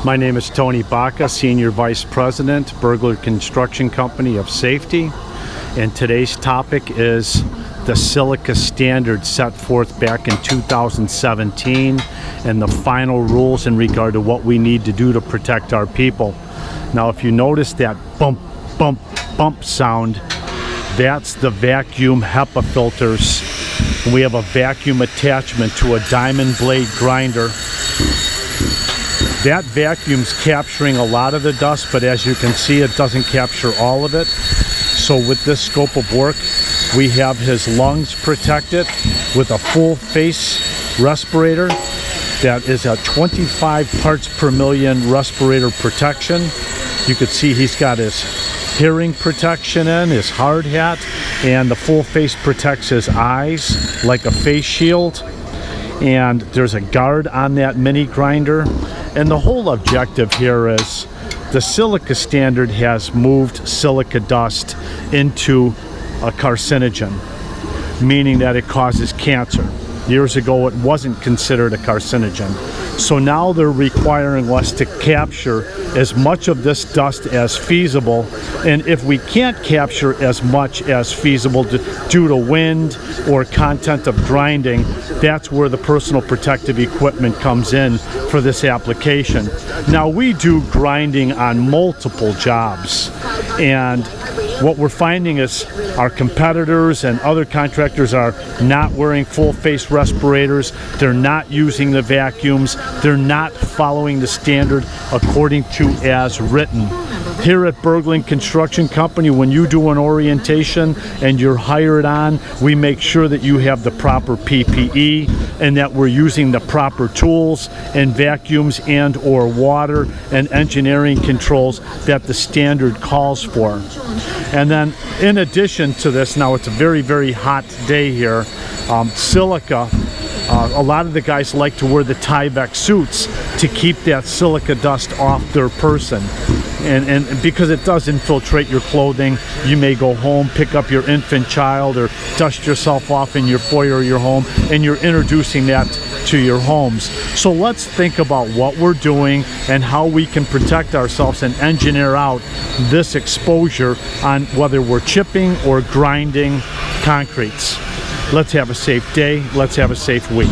My name is Tony Baca, Senior Vice President, Burglar Construction Company of Safety, and today's topic is the Silica standard set forth back in 2017 and the final rules in regard to what we need to do to protect our people. Now, if you notice that bump, bump, bump sound, that's the vacuum HEPA filters. We have a vacuum attachment to a diamond blade grinder. That vacuum's capturing a lot of the dust, but as you can see, it doesn't capture all of it. So with this scope of work, we have his lungs protected with a full face respirator that is a 25 parts per million respirator protection. You can see he's got his hearing protection in, his hard hat, and the full face protects his eyes like a face shield. And there's a guard on that mini grinder. And the whole objective here is the Silica standard has moved silica dust into a carcinogen, meaning that it causes cancer. Years ago, it wasn't considered a carcinogen. So now they're requiring us to capture as much of this dust as feasible. And if we can't capture as much as feasible due to wind or content of grinding, that's where the personal protective equipment comes in for this application. Now, we do grinding on multiple jobs, and what we're finding is our competitors and other contractors are not wearing full face respirators, they're not using the vacuums, they're not following the standard according to as written. Here at Burglar Construction Company, when you do an orientation and you're hired on, we make sure that you have the proper PPE and that we're using the proper tools and vacuums and or water and engineering controls that the standard calls for. And then in addition to this, now it's a very, very hot day here, Silica, a lot of the guys like to wear the Tyvek suits to keep that silica dust off their person. And because it does infiltrate your clothing, you may go home, pick up your infant child, or dust yourself off in your foyer of your home, and you're introducing that to your homes. So let's think about what we're doing and how we can protect ourselves and engineer out this exposure on whether we're chipping or grinding concretes. Let's have a safe day. Let's have a safe week.